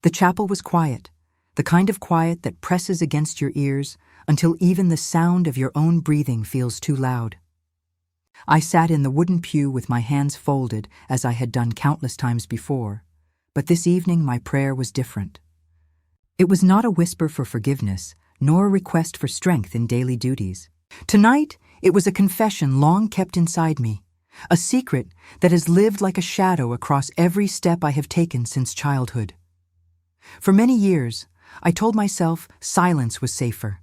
The chapel was quiet, the kind of quiet that presses against your ears until even the sound of your own breathing feels too loud. I sat in the wooden pew with my hands folded as I had done countless times before, but this evening my prayer was different. It was not a whisper for forgiveness, nor a request for strength in daily duties. Tonight, it was a confession long kept inside me, a secret that has lived like a shadow across every step I have taken since childhood. For many years, I told myself silence was safer,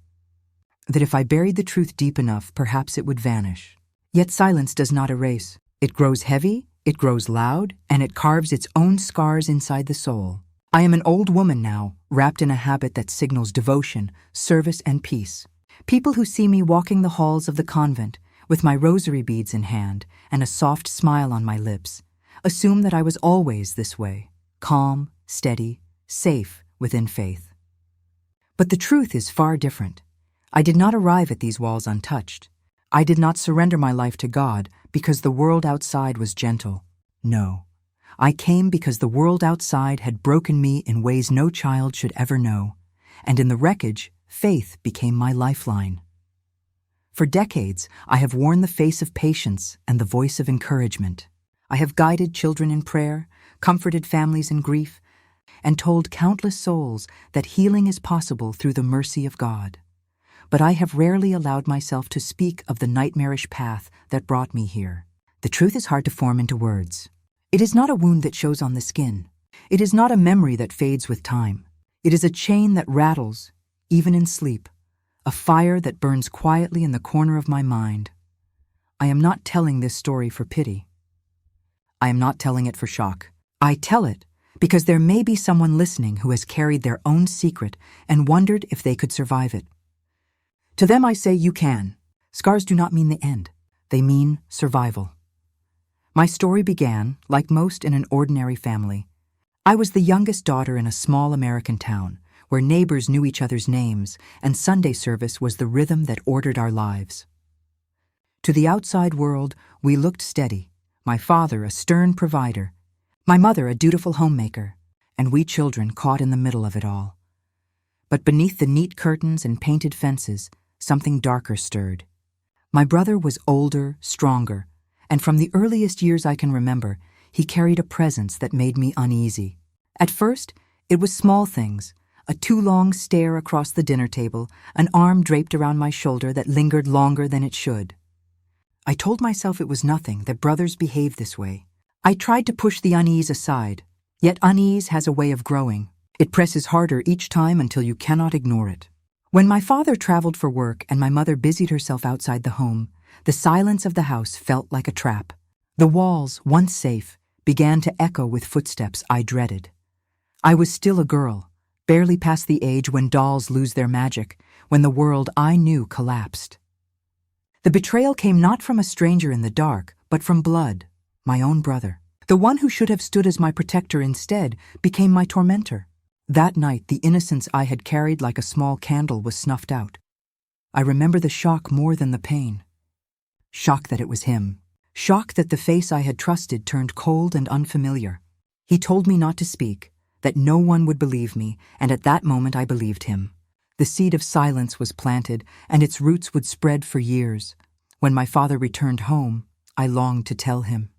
that if I buried the truth deep enough, perhaps it would vanish. Yet silence does not erase. It grows heavy, it grows loud, and it carves its own scars inside the soul. I am an old woman now, wrapped in a habit that signals devotion, service, and peace. People who see me walking the halls of the convent, with my rosary beads in hand and a soft smile on my lips, assume that I was always this way, calm, steady, safe within faith. But the truth is far different. I did not arrive at these walls untouched. I did not surrender my life to God because the world outside was gentle. No. I came because the world outside had broken me in ways no child should ever know, and in the wreckage, faith became my lifeline. For decades, I have worn the face of patience and the voice of encouragement. I have guided children in prayer, comforted families in grief, and told countless souls that healing is possible through the mercy of God. But I have rarely allowed myself to speak of the nightmarish path that brought me here. The truth is hard to form into words. It is not a wound that shows on the skin. It is not a memory that fades with time. It is a chain that rattles, even in sleep, a fire that burns quietly in the corner of my mind. I am not telling this story for pity. I am not telling it for shock. I tell it because there may be someone listening who has carried their own secret and wondered if they could survive it. To them I say you can. Scars do not mean the end. They mean survival. My story began, like most, in an ordinary family. I was the youngest daughter in a small American town, where neighbors knew each other's names, and Sunday service was the rhythm that ordered our lives. To the outside world, we looked steady, my father a stern provider, my mother a dutiful homemaker, and we children caught in the middle of it all. But beneath the neat curtains and painted fences, something darker stirred. My brother was older, stronger, and from the earliest years I can remember, he carried a presence that made me uneasy. At first, it was small things, a too long stare across the dinner table, an arm draped around my shoulder that lingered longer than it should. I told myself it was nothing, that brothers behaved this way. I tried to push the unease aside, yet unease has a way of growing. It presses harder each time until you cannot ignore it. When my father traveled for work and my mother busied herself outside the home, the silence of the house felt like a trap. The walls, once safe, began to echo with footsteps I dreaded. I was still a girl, barely past the age when dolls lose their magic, when the world I knew collapsed. The betrayal came not from a stranger in the dark, but from blood, my own brother. The one who should have stood as my protector instead became my tormentor. That night, the innocence I had carried like a small candle was snuffed out. I remember the shock more than the pain. Shock that it was him. Shock that the face I had trusted turned cold and unfamiliar. He told me not to speak, that no one would believe me, and at that moment I believed him. The seed of silence was planted, and its roots would spread for years. When my father returned home, I longed to tell him.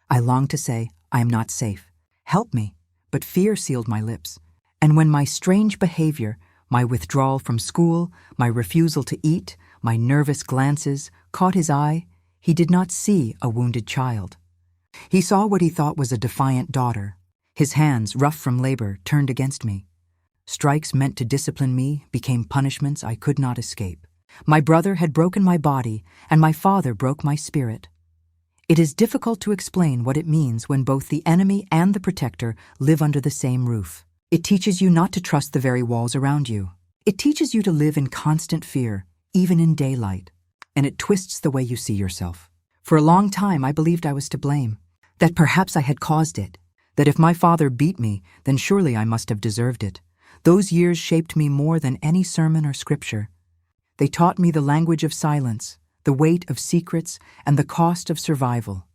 I longed to say, I am not safe. Help me. But fear sealed my lips. And when my strange behavior, my withdrawal from school, my refusal to eat, my nervous glances caught his eye, he did not see a wounded child. He saw what he thought was a defiant daughter. His hands, rough from labor, turned against me. Strikes meant to discipline me became punishments I could not escape. My brother had broken my body, and my father broke my spirit. It is difficult to explain what it means when both the enemy and the protector live under the same roof. It teaches you not to trust the very walls around you. It teaches you to live in constant fear, even in daylight. And it twists the way you see yourself. For a long time, I believed I was to blame, that perhaps I had caused it, that if my father beat me, then surely I must have deserved it. Those years shaped me more than any sermon or scripture. They taught me the language of silence, the weight of secrets, and the cost of survival.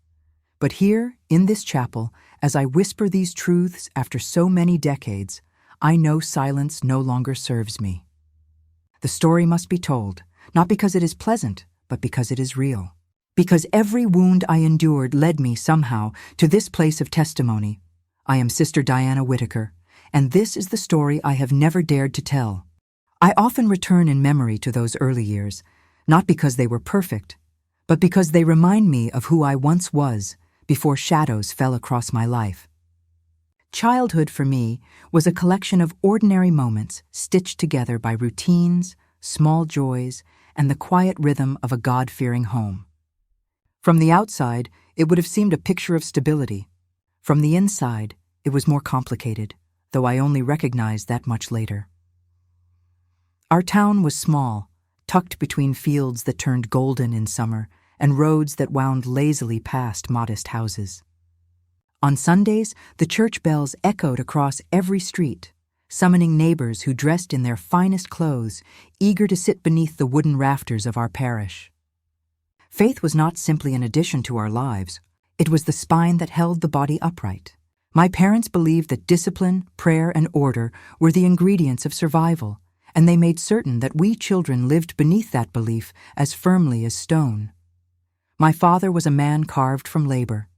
But here, in this chapel, as I whisper these truths after so many decades, I know silence no longer serves me. The story must be told, not because it is pleasant, but because it is real. Because every wound I endured led me somehow to this place of testimony. I am Sister Diana Whitaker, and this is the story I have never dared to tell. I often return in memory to those early years, not because they were perfect, but because they remind me of who I once was before shadows fell across my life. Childhood for me was a collection of ordinary moments stitched together by routines, small joys, and the quiet rhythm of a God-fearing home. From the outside, it would have seemed a picture of stability. From the inside, it was more complicated, though I only recognized that much later. Our town was small, tucked between fields that turned golden in summer and roads that wound lazily past modest houses. On Sundays, the church bells echoed across every street, summoning neighbors who dressed in their finest clothes, eager to sit beneath the wooden rafters of our parish. Faith was not simply an addition to our lives, it was the spine that held the body upright. My parents believed that discipline, prayer, and order were the ingredients of survival, and they made certain that we children lived beneath that belief as firmly as stone. My father was a man carved from labor.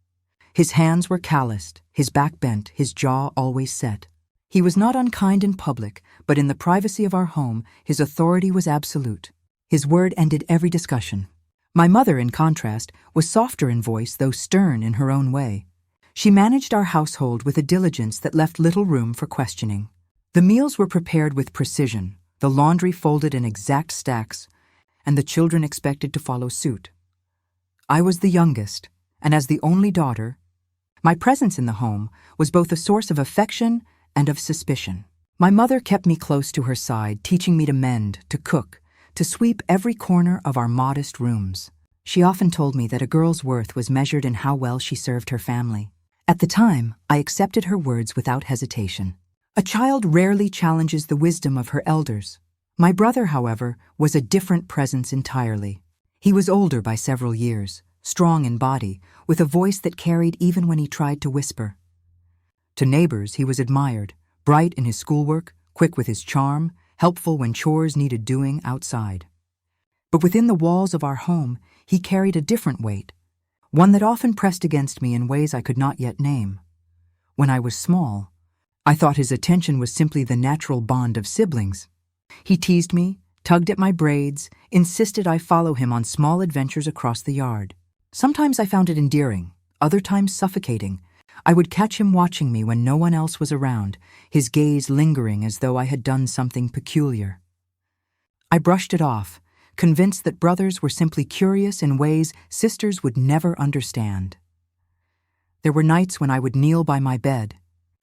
His hands were calloused, his back bent, his jaw always set. He was not unkind in public, but in the privacy of our home, his authority was absolute. His word ended every discussion. My mother, in contrast, was softer in voice, though stern in her own way. She managed our household with a diligence that left little room for questioning. The meals were prepared with precision, the laundry folded in exact stacks, and the children expected to follow suit. I was the youngest, and as the only daughter, my presence in the home was both a source of affection and of suspicion. My mother kept me close to her side, teaching me to mend, to cook, to sweep every corner of our modest rooms. She often told me that a girl's worth was measured in how well she served her family. At the time, I accepted her words without hesitation. A child rarely challenges the wisdom of her elders. My brother, however, was a different presence entirely. He was older by several years, strong in body, with a voice that carried even when he tried to whisper. To neighbors, he was admired, bright in his schoolwork, quick with his charm, helpful when chores needed doing outside. But within the walls of our home, he carried a different weight, one that often pressed against me in ways I could not yet name. When I was small, I thought his attention was simply the natural bond of siblings. He teased me, tugged at my braids, insisted I follow him on small adventures across the yard. Sometimes I found it endearing, other times suffocating. I would catch him watching me when no one else was around, his gaze lingering as though I had done something peculiar. I brushed it off, convinced that brothers were simply curious in ways sisters would never understand. There were nights when I would kneel by my bed,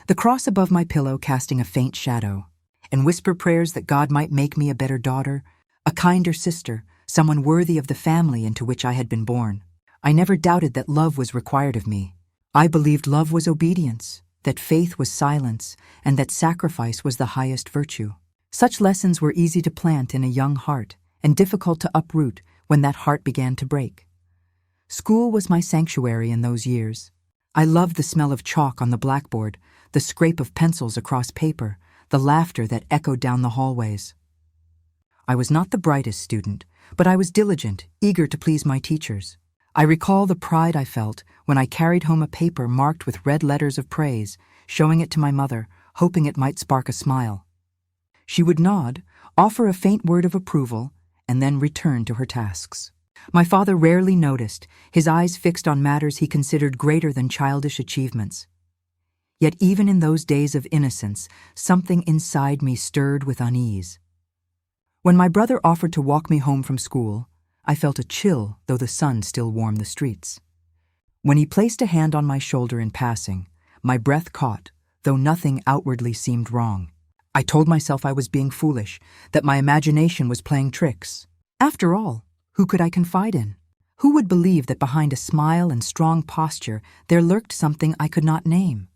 the cross above my pillow casting a faint shadow, and whisper prayers that God might make me a better daughter, a kinder sister, someone worthy of the family into which I had been born. I never doubted that love was required of me. I believed love was obedience, that faith was silence, and that sacrifice was the highest virtue. Such lessons were easy to plant in a young heart and difficult to uproot when that heart began to break. School was my sanctuary in those years. I loved the smell of chalk on the blackboard, the scrape of pencils across paper, the laughter that echoed down the hallways. I was not the brightest student, but I was diligent, eager to please my teachers. I recall the pride I felt when I carried home a paper marked with red letters of praise, showing it to my mother, hoping it might spark a smile. She would nod, offer a faint word of approval, and then return to her tasks. My father rarely noticed, his eyes fixed on matters he considered greater than childish achievements. Yet even in those days of innocence, something inside me stirred with unease. When my brother offered to walk me home from school, I felt a chill, though the sun still warmed the streets. When he placed a hand on my shoulder in passing, my breath caught, though nothing outwardly seemed wrong. I told myself I was being foolish, that my imagination was playing tricks. After all, who could I confide in? Who would believe that behind a smile and strong posture there lurked something I could not name?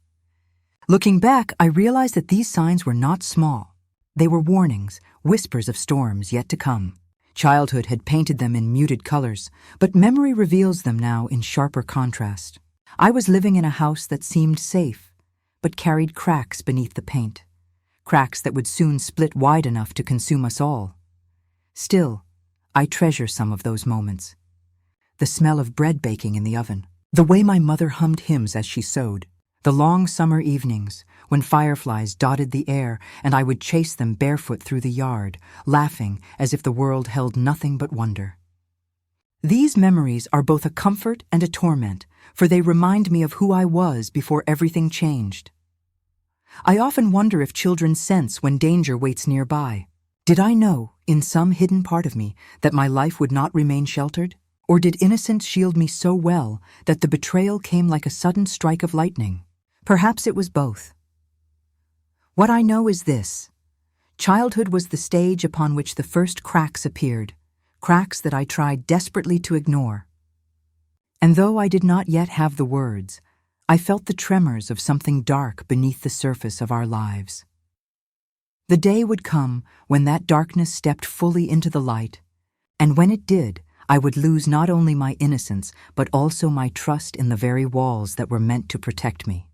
Looking back, I realized that these signs were not small. They were warnings, whispers of storms yet to come. Childhood had painted them in muted colors, but memory reveals them now in sharper contrast. I was living in a house that seemed safe, but carried cracks beneath the paint, cracks that would soon split wide enough to consume us all. Still, I treasure some of those moments. The smell of bread baking in the oven, the way my mother hummed hymns as she sewed, the long summer evenings when fireflies dotted the air and I would chase them barefoot through the yard, laughing as if the world held nothing but wonder. These memories are both a comfort and a torment, for they remind me of who I was before everything changed. I often wonder if children sense when danger waits nearby. Did I know, in some hidden part of me, that my life would not remain sheltered? Or did innocence shield me so well that the betrayal came like a sudden strike of lightning? Perhaps it was both. What I know is this: childhood was the stage upon which the first cracks appeared, cracks that I tried desperately to ignore. And though I did not yet have the words, I felt the tremors of something dark beneath the surface of our lives. The day would come when that darkness stepped fully into the light, and when it did, I would lose not only my innocence, but also my trust in the very walls that were meant to protect me.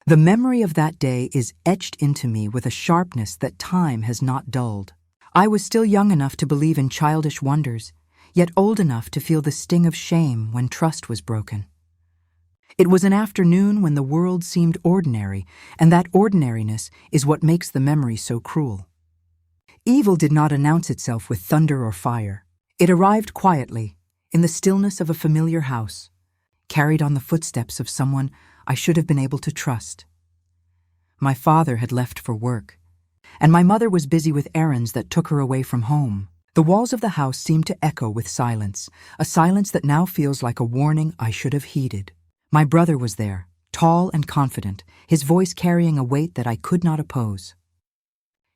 The memory of that day is etched into me with a sharpness that time has not dulled. I was still young enough to believe in childish wonders, yet old enough to feel the sting of shame when trust was broken. It was an afternoon when the world seemed ordinary, and that ordinariness is what makes the memory so cruel. Evil did not announce itself with thunder or fire. It arrived quietly, in the stillness of a familiar house, carried on the footsteps of someone I should have been able to trust. My father had left for work, and my mother was busy with errands that took her away from home. The walls of the house seemed to echo with silence, a silence that now feels like a warning I should have heeded. My brother was there, tall and confident, his voice carrying a weight that I could not oppose.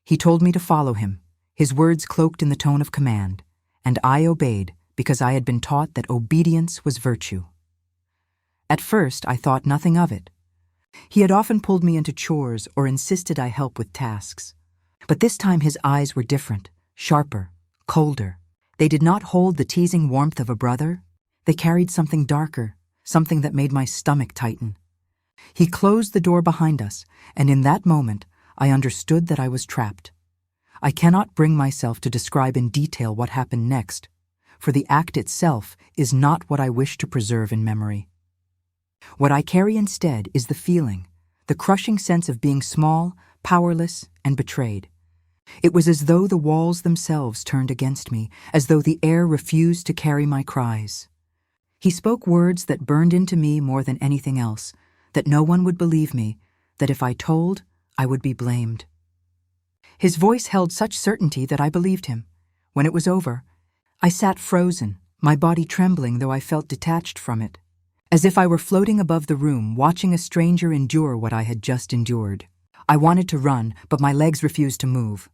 He told me to follow him, his words cloaked in the tone of command, and I obeyed because I had been taught that obedience was virtue. At first, I thought nothing of it. He had often pulled me into chores or insisted I help with tasks. But this time his eyes were different, sharper, colder. They did not hold the teasing warmth of a brother. They carried something darker, something that made my stomach tighten. He closed the door behind us, and in that moment, I understood that I was trapped. I cannot bring myself to describe in detail what happened next, for the act itself is not what I wish to preserve in memory. What I carry instead is the feeling, the crushing sense of being small, powerless, and betrayed. It was as though the walls themselves turned against me, as though the air refused to carry my cries. He spoke words that burned into me more than anything else, that no one would believe me, that if I told, I would be blamed. His voice held such certainty that I believed him. When it was over, I sat frozen, my body trembling though I felt detached from it, as if I were floating above the room, watching a stranger endure what I had just endured. I wanted to run, but my legs refused to move.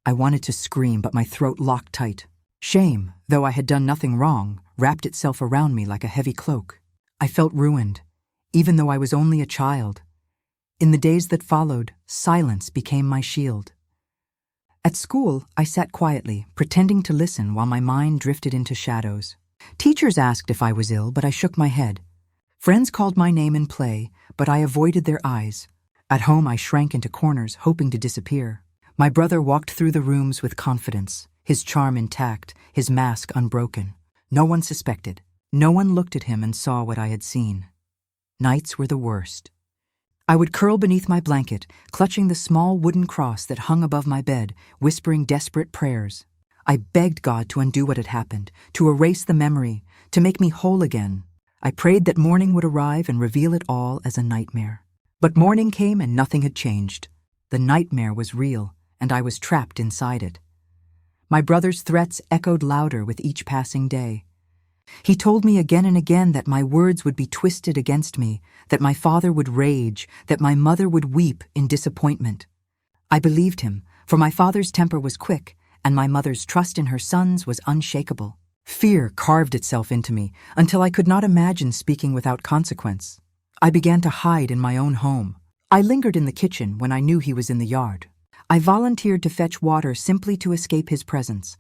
I wanted to scream, but my throat locked tight. Shame, though I had done nothing wrong, wrapped itself around me like a heavy cloak. I felt ruined, even though I was only a child. In the days that followed, silence became my shield. At school, I sat quietly, pretending to listen while my mind drifted into shadows. Teachers asked if I was ill, but I shook my head. Friends called my name in play, but I avoided their eyes. At home, I shrank into corners, hoping to disappear. My brother walked through the rooms with confidence, his charm intact, his mask unbroken. No one suspected. No one looked at him and saw what I had seen. Nights were the worst. I would curl beneath my blanket, clutching the small wooden cross that hung above my bed, whispering desperate prayers. I begged God to undo what had happened, to erase the memory, to make me whole again. I prayed that morning would arrive and reveal it all as a nightmare. But morning came and nothing had changed. The nightmare was real, and I was trapped inside it. My brother's threats echoed louder with each passing day. He told me again and again that my words would be twisted against me, that my father would rage, that my mother would weep in disappointment. I believed him, for my father's temper was quick, and my mother's trust in her sons was unshakable. Fear carved itself into me until I could not imagine speaking without consequence. I began to hide in my own home. I lingered in the kitchen when I knew he was in the yard. I volunteered to fetch water simply to escape his presence.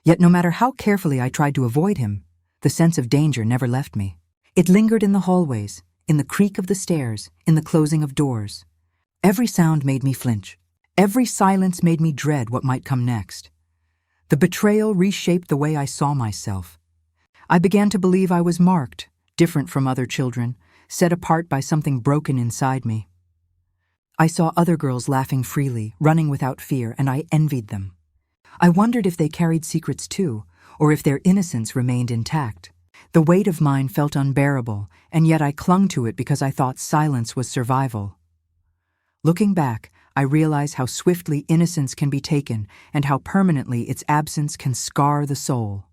Yet no matter how carefully I tried to avoid him, the sense of danger never left me. It lingered in the hallways, in the creak of the stairs, in the closing of doors. Every sound made me flinch. Every silence made me dread what might come next. The betrayal reshaped the way I saw myself. I began to believe I was marked, different from other children, set apart by something broken inside me. I saw other girls laughing freely, running without fear, and I envied them. I wondered if they carried secrets too, or if their innocence remained intact. The weight of mine felt unbearable, and yet I clung to it because I thought silence was survival. Looking back, I realize how swiftly innocence can be taken and how permanently its absence can scar the soul.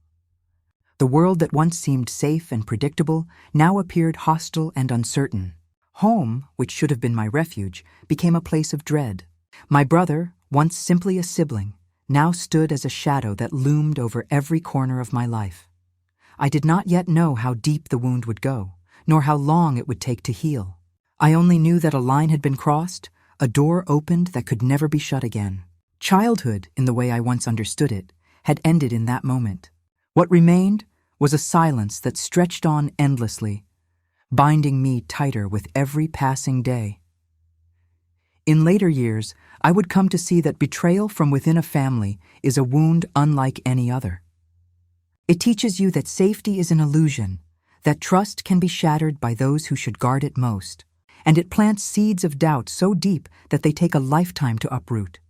The world that once seemed safe and predictable now appeared hostile and uncertain. Home, which should have been my refuge, became a place of dread. My brother, once simply a sibling, now stood as a shadow that loomed over every corner of my life. I did not yet know how deep the wound would go, nor how long it would take to heal. I only knew that a line had been crossed, a door opened that could never be shut again. Childhood, in the way I once understood it, had ended in that moment. What remained was a silence that stretched on endlessly, binding me tighter with every passing day. In later years, I would come to see that betrayal from within a family is a wound unlike any other. It teaches you that safety is an illusion, that trust can be shattered by those who should guard it most, and it plants seeds of doubt so deep that they take a lifetime to uproot.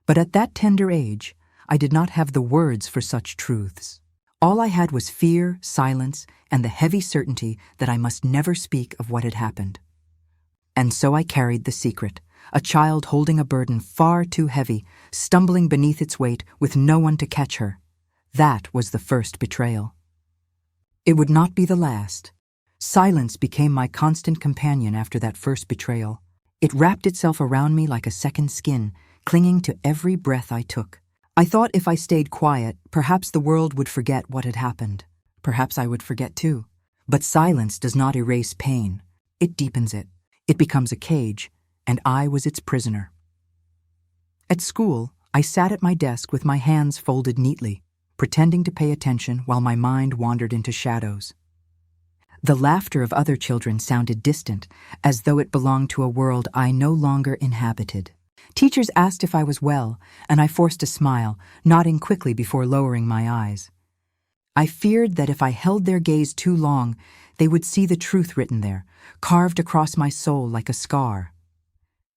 But at that tender age, I did not have the words for such truths. All I had was fear, silence, and the heavy certainty that I must never speak of what had happened. And so I carried the secret, a child holding a burden far too heavy, stumbling beneath its weight with no one to catch her. That was the first betrayal. It would not be the last. Silence became my constant companion after that first betrayal. It wrapped itself around me like a second skin, clinging to every breath I took. I thought if I stayed quiet, perhaps the world would forget what had happened. Perhaps I would forget too. But silence does not erase pain. It deepens it. It becomes a cage, and I was its prisoner. At school, I sat at my desk with my hands folded neatly, pretending to pay attention while my mind wandered into shadows. The laughter of other children sounded distant, as though it belonged to a world I no longer inhabited. Teachers asked if I was well, and I forced a smile, nodding quickly before lowering my eyes. I feared that if I held their gaze too long, they would see the truth written there, carved across my soul like a scar.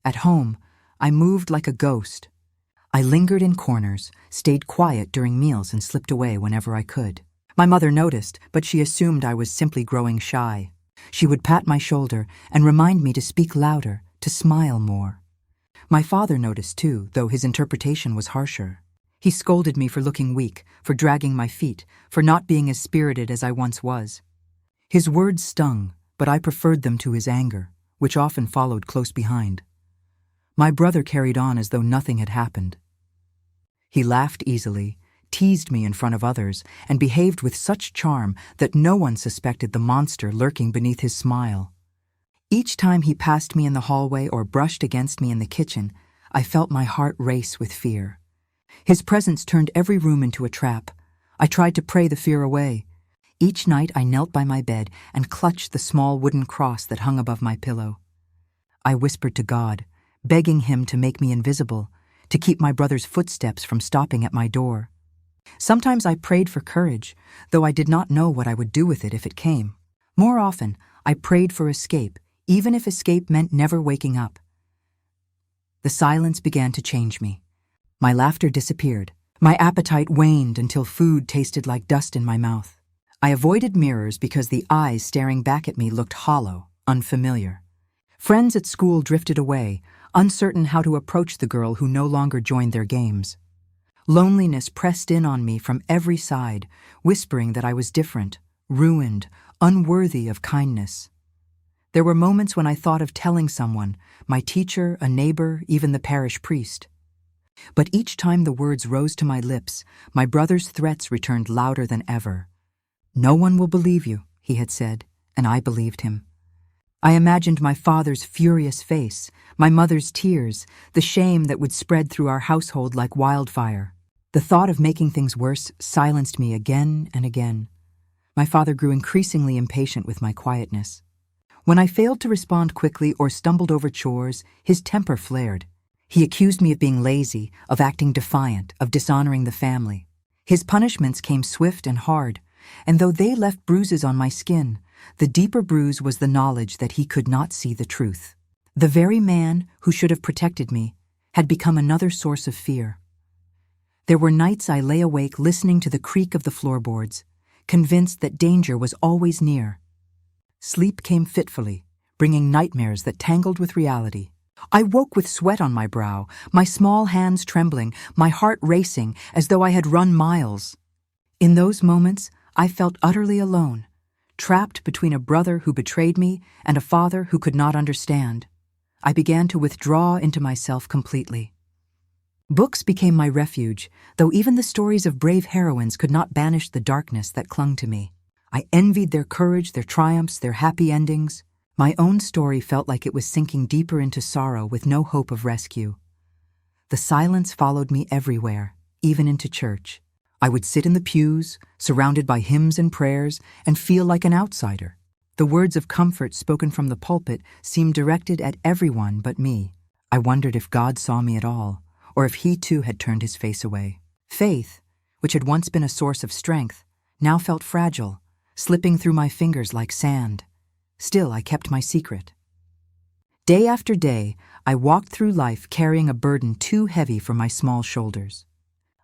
At home, I moved like a ghost. I lingered in corners, stayed quiet during meals, and slipped away whenever I could. My mother noticed, but she assumed I was simply growing shy. She would pat my shoulder and remind me to speak louder, to smile more. My father noticed too, though his interpretation was harsher. He scolded me for looking weak, for dragging my feet, for not being as spirited as I once was. His words stung, but I preferred them to his anger, which often followed close behind. My brother carried on as though nothing had happened. He laughed easily, teased me in front of others, and behaved with such charm that no one suspected the monster lurking beneath his smile. Each time he passed me in the hallway or brushed against me in the kitchen, I felt my heart race with fear. His presence turned every room into a trap. I tried to pray the fear away. Each night I knelt by my bed and clutched the small wooden cross that hung above my pillow. I whispered to God, begging him to make me invisible, to keep my brother's footsteps from stopping at my door. Sometimes I prayed for courage, though I did not know what I would do with it if it came. More often, I prayed for escape, even if escape meant never waking up. The silence began to change me. My laughter disappeared. My appetite waned until food tasted like dust in my mouth. I avoided mirrors because the eyes staring back at me looked hollow, unfamiliar. Friends at school drifted away, uncertain how to approach the girl who no longer joined their games. Loneliness pressed in on me from every side, whispering that I was different, ruined, unworthy of kindness. There were moments when I thought of telling someone, my teacher, a neighbor, even the parish priest. But each time the words rose to my lips, my brother's threats returned louder than ever. "No one will believe you," he had said, and I believed him. I imagined my father's furious face, my mother's tears, the shame that would spread through our household like wildfire. The thought of making things worse silenced me again and again. My father grew increasingly impatient with my quietness. When I failed to respond quickly or stumbled over chores, his temper flared. He accused me of being lazy, of acting defiant, of dishonoring the family. His punishments came swift and hard, and though they left bruises on my skin, the deeper bruise was the knowledge that he could not see the truth. The very man who should have protected me had become another source of fear. There were nights I lay awake listening to the creak of the floorboards, convinced that danger was always near. Sleep came fitfully, bringing nightmares that tangled with reality. I woke with sweat on my brow, my small hands trembling, my heart racing as though I had run miles. In those moments, I felt utterly alone, trapped between a brother who betrayed me and a father who could not understand. I began to withdraw into myself completely. Books became my refuge, though even the stories of brave heroines could not banish the darkness that clung to me. I envied their courage, their triumphs, their happy endings. My own story felt like it was sinking deeper into sorrow with no hope of rescue. The silence followed me everywhere, even into church. I would sit in the pews, surrounded by hymns and prayers, and feel like an outsider. The words of comfort spoken from the pulpit seemed directed at everyone but me. I wondered if God saw me at all, or if he too had turned his face away. Faith, which had once been a source of strength, now felt fragile, slipping through my fingers like sand. Still, I kept my secret. Day after day, I walked through life carrying a burden too heavy for my small shoulders.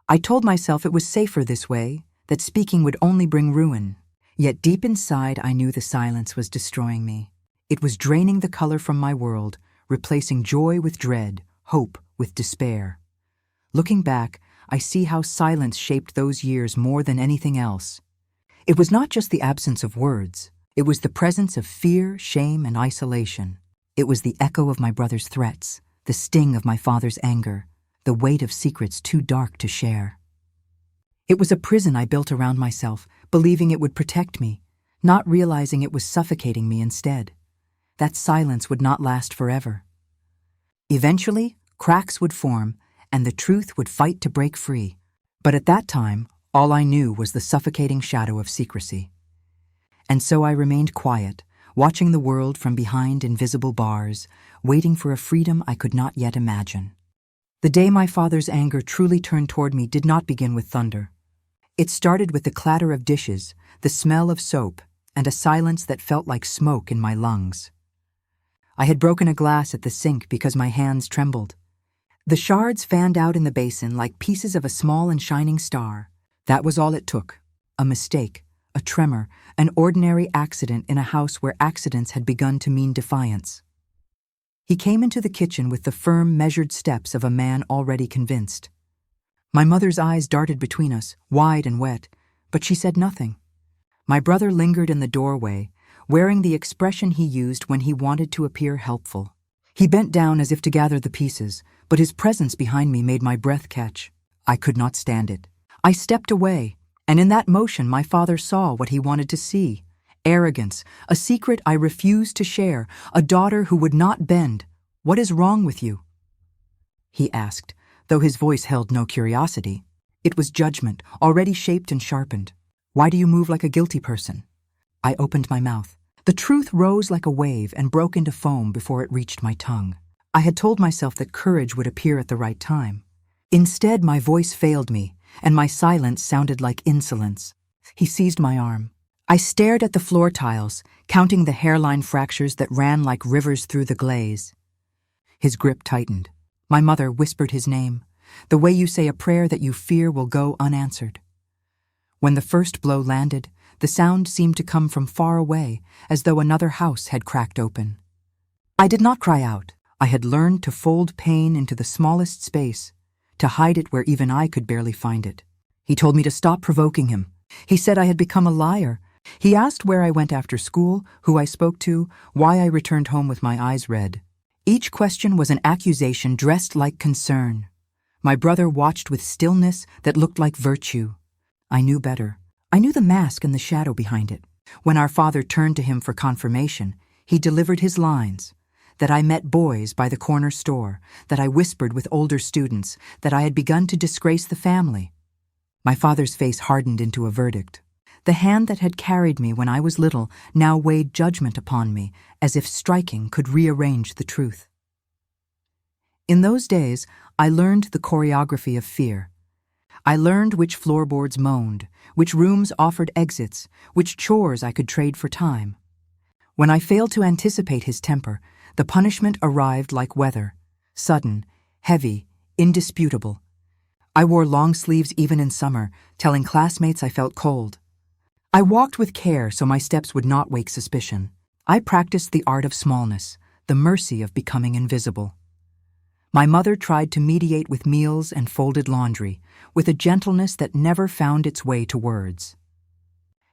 I told myself it was safer this way, that speaking would only bring ruin. Yet deep inside, I knew the silence was destroying me. It was draining the color from my world, replacing joy with dread, hope with despair. Looking back, I see how silence shaped those years more than anything else. It was not just the absence of words. It was the presence of fear, shame, and isolation. It was the echo of my brother's threats, the sting of my father's anger, the weight of secrets too dark to share. It was a prison I built around myself, believing it would protect me, not realizing it was suffocating me instead. That silence would not last forever. Eventually, cracks would form, and the truth would fight to break free. But at that time, all I knew was the suffocating shadow of secrecy. And so I remained quiet, watching the world from behind invisible bars, waiting for a freedom I could not yet imagine. The day my father's anger truly turned toward me did not begin with thunder. It started with the clatter of dishes, the smell of soap, and a silence that felt like smoke in my lungs. I had broken a glass at the sink because my hands trembled. The shards fanned out in the basin like pieces of a small and shining star. That was all it took. A mistake, a tremor, an ordinary accident in a house where accidents had begun to mean defiance. He came into the kitchen with the firm, measured steps of a man already convinced. My mother's eyes darted between us, wide and wet, but she said nothing. My brother lingered in the doorway, wearing the expression he used when he wanted to appear helpful. He bent down as if to gather the pieces, but his presence behind me made my breath catch. I could not stand it. I stepped away, and in that motion my father saw what he wanted to see. Arrogance, a secret I refused to share, a daughter who would not bend. "What is wrong with you?" he asked, though his voice held no curiosity. It was judgment, already shaped and sharpened. "Why do you move like a guilty person?" I opened my mouth. The truth rose like a wave and broke into foam before it reached my tongue. I had told myself that courage would appear at the right time. Instead, my voice failed me, and my silence sounded like insolence. He seized my arm. I stared at the floor tiles, counting the hairline fractures that ran like rivers through the glaze. His grip tightened. My mother whispered his name, the way you say a prayer that you fear will go unanswered. When the first blow landed, the sound seemed to come from far away, as though another house had cracked open. I did not cry out. I had learned to fold pain into the smallest space, to hide it where even I could barely find it. He told me to stop provoking him. He said I had become a liar. He asked where I went after school, who I spoke to, why I returned home with my eyes red. Each question was an accusation dressed like concern. My brother watched with stillness that looked like virtue. I knew better. I knew the mask and the shadow behind it. When our father turned to him for confirmation, he delivered his lines, that I met boys by the corner store, that I whispered with older students, that I had begun to disgrace the family. My father's face hardened into a verdict. The hand that had carried me when I was little now weighed judgment upon me, as if striking could rearrange the truth. In those days, I learned the choreography of fear. I learned which floorboards moaned, which rooms offered exits, which chores I could trade for time. When I failed to anticipate his temper, the punishment arrived like weather, sudden, heavy, indisputable. I wore long sleeves even in summer, telling classmates I felt cold. I walked with care so my steps would not wake suspicion. I practiced the art of smallness, the mercy of becoming invisible. My mother tried to mediate with meals and folded laundry, with a gentleness that never found its way to words.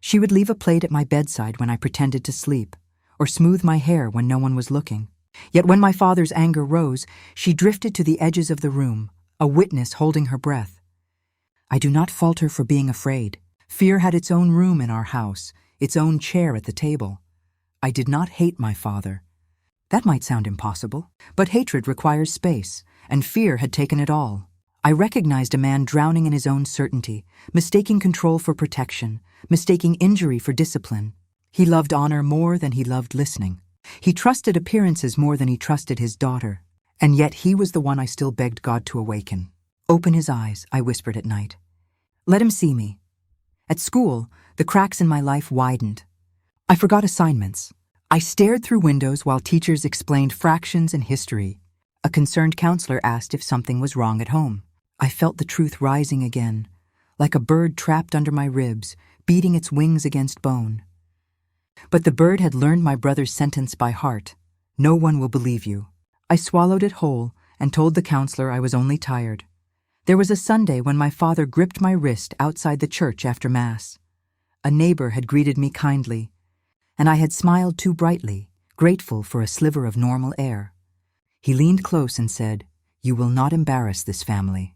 She would leave a plate at my bedside when I pretended to sleep, or smooth my hair when no one was looking. Yet when my father's anger rose, she drifted to the edges of the room, a witness holding her breath. I do not falter for being afraid. Fear had its own room in our house, its own chair at the table. I did not hate my father. That might sound impossible, but hatred requires space, and fear had taken it all. I recognized a man drowning in his own certainty, mistaking control for protection, mistaking injury for discipline. He loved honor more than he loved listening. He trusted appearances more than he trusted his daughter. And yet he was the one I still begged God to awaken. Open his eyes, I whispered at night. Let him see me. At school, the cracks in my life widened. I forgot assignments. I stared through windows while teachers explained fractions and history. A concerned counselor asked if something was wrong at home. I felt the truth rising again, like a bird trapped under my ribs, beating its wings against bone. But the bird had learned my brother's sentence by heart. No one will believe you. I swallowed it whole and told the counselor I was only tired. There was a Sunday when my father gripped my wrist outside the church after Mass. A neighbor had greeted me kindly, and I had smiled too brightly, grateful for a sliver of normal air. He leaned close and said, "You will not embarrass this family."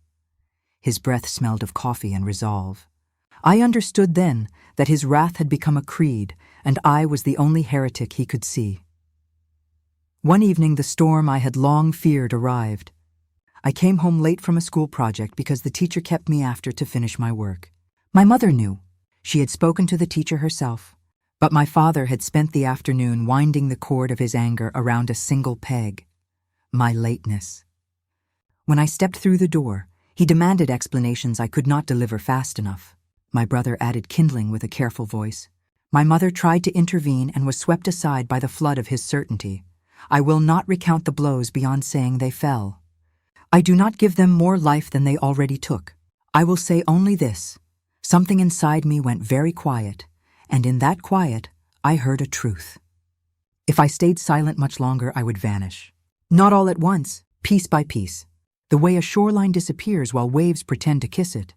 His breath smelled of coffee and resolve. I understood then that his wrath had become a creed, and I was the only heretic he could see. One evening the storm I had long feared arrived. I came home late from a school project because the teacher kept me after to finish my work. My mother knew. She had spoken to the teacher herself. But my father had spent the afternoon winding the cord of his anger around a single peg: my lateness. When I stepped through the door, he demanded explanations I could not deliver fast enough. My brother added kindling with a careful voice. My mother tried to intervene and was swept aside by the flood of his certainty. I will not recount the blows beyond saying they fell. I do not give them more life than they already took. I will say only this: something inside me went very quiet, and in that quiet, I heard a truth. If I stayed silent much longer, I would vanish. Not all at once, piece by piece, the way a shoreline disappears while waves pretend to kiss it.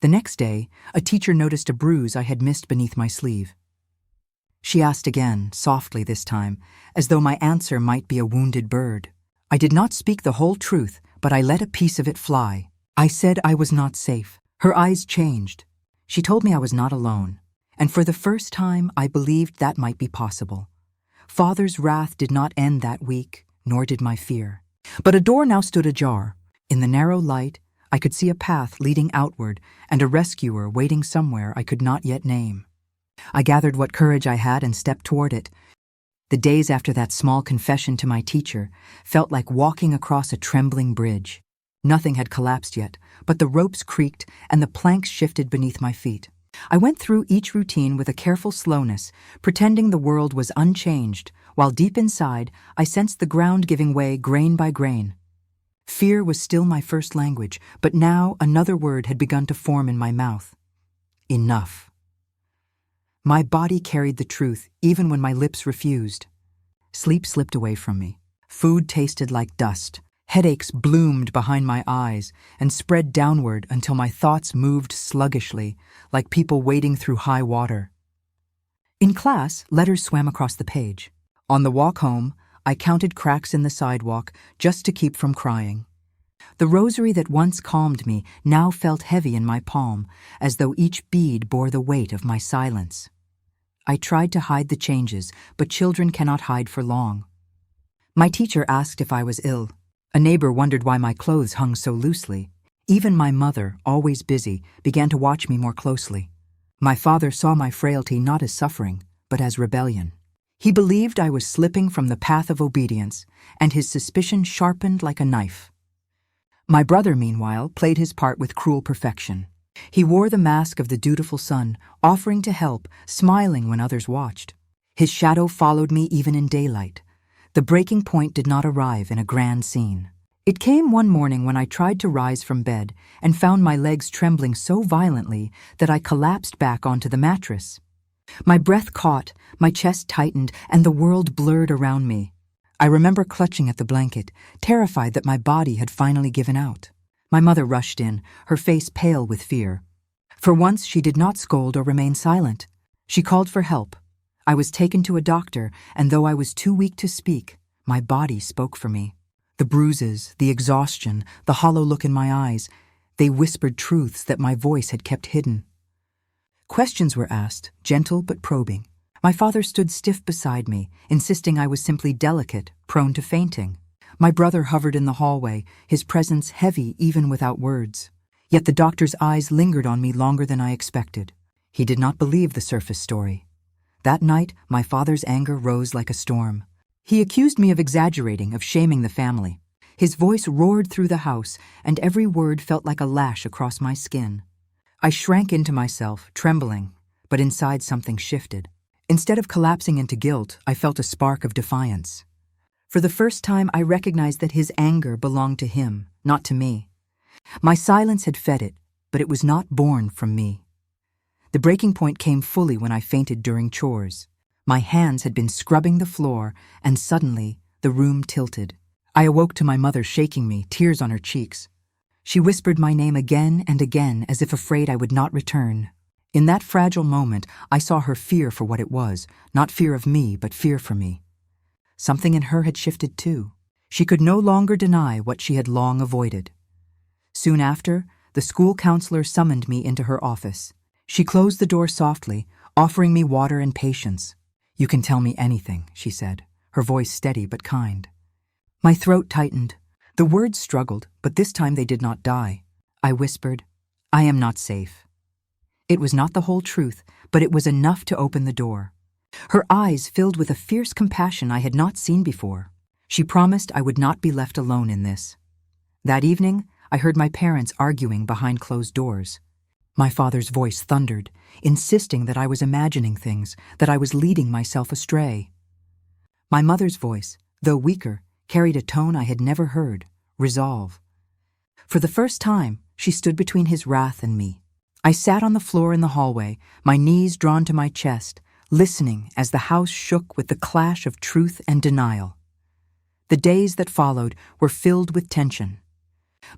The next day, a teacher noticed a bruise I had missed beneath my sleeve. She asked again, softly this time, as though my answer might be a wounded bird. I did not speak the whole truth, but I let a piece of it fly. I said I was not safe. Her eyes changed. She told me I was not alone. And for the first time, I believed that might be possible. Father's wrath did not end that week, nor did my fear. But a door now stood ajar. In the narrow light, I could see a path leading outward and a rescuer waiting somewhere I could not yet name. I gathered what courage I had and stepped toward it. The days after that small confession to my teacher felt like walking across a trembling bridge. Nothing had collapsed yet, but the ropes creaked and the planks shifted beneath my feet. I went through each routine with a careful slowness, pretending the world was unchanged, while deep inside I sensed the ground giving way grain by grain. Fear was still my first language, but now another word had begun to form in my mouth. Enough. My body carried the truth, even when my lips refused. Sleep slipped away from me. Food tasted like dust. Headaches bloomed behind my eyes and spread downward until my thoughts moved sluggishly, like people wading through high water. In class, letters swam across the page. On the walk home, I counted cracks in the sidewalk just to keep from crying. The rosary that once calmed me now felt heavy in my palm, as though each bead bore the weight of my silence. I tried to hide the changes, but children cannot hide for long. My teacher asked if I was ill. A neighbor wondered why my clothes hung so loosely. Even my mother, always busy, began to watch me more closely. My father saw my frailty not as suffering, but as rebellion. He believed I was slipping from the path of obedience, and his suspicion sharpened like a knife. My brother, meanwhile, played his part with cruel perfection. He wore the mask of the dutiful son, offering to help, smiling when others watched. His shadow followed me even in daylight. The breaking point did not arrive in a grand scene. It came one morning when I tried to rise from bed and found my legs trembling so violently that I collapsed back onto the mattress. My breath caught, my chest tightened, and the world blurred around me. I remember clutching at the blanket, terrified that my body had finally given out. My mother rushed in, her face pale with fear. For once, she did not scold or remain silent. She called for help. I was taken to a doctor, and though I was too weak to speak, my body spoke for me. The bruises, the exhaustion, the hollow look in my eyes, they whispered truths that my voice had kept hidden. Questions were asked, gentle but probing. My father stood stiff beside me, insisting I was simply delicate, prone to fainting. My brother hovered in the hallway, his presence heavy even without words. Yet the doctor's eyes lingered on me longer than I expected. He did not believe the surface story. That night, my father's anger rose like a storm. He accused me of exaggerating, of shaming the family. His voice roared through the house, and every word felt like a lash across my skin. I shrank into myself, trembling, but inside something shifted. Instead of collapsing into guilt, I felt a spark of defiance. For the first time, I recognized that his anger belonged to him, not to me. My silence had fed it, but it was not born from me. The breaking point came fully when I fainted during chores. My hands had been scrubbing the floor, and suddenly, the room tilted. I awoke to my mother shaking me, tears on her cheeks. She whispered my name again and again, as if afraid I would not return. In that fragile moment, I saw her fear for what it was, not fear of me, but fear for me. Something in her had shifted too. She could no longer deny what she had long avoided. Soon after, the school counselor summoned me into her office. She closed the door softly, offering me water and patience. "You can tell me anything," she said, her voice steady but kind. My throat tightened. The words struggled, but this time they did not die. I whispered, "I am not safe." It was not the whole truth, but it was enough to open the door. Her eyes filled with a fierce compassion I had not seen before. She promised I would not be left alone in this. That evening, I heard my parents arguing behind closed doors. My father's voice thundered, insisting that I was imagining things, that I was leading myself astray. My mother's voice, though weaker, carried a tone I had never heard, resolve. For the first time, she stood between his wrath and me. I sat on the floor in the hallway, my knees drawn to my chest, listening as the house shook with the clash of truth and denial. The days that followed were filled with tension.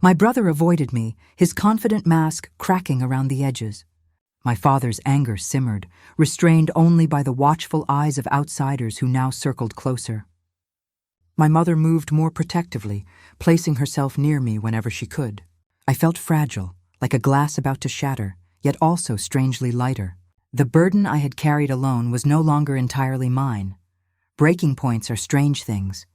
My brother avoided me, his confident mask cracking around the edges. My father's anger simmered, restrained only by the watchful eyes of outsiders who now circled closer. My mother moved more protectively, placing herself near me whenever she could. I felt fragile, like a glass about to shatter, yet also strangely lighter. The burden I had carried alone was no longer entirely mine. Breaking points are strange things.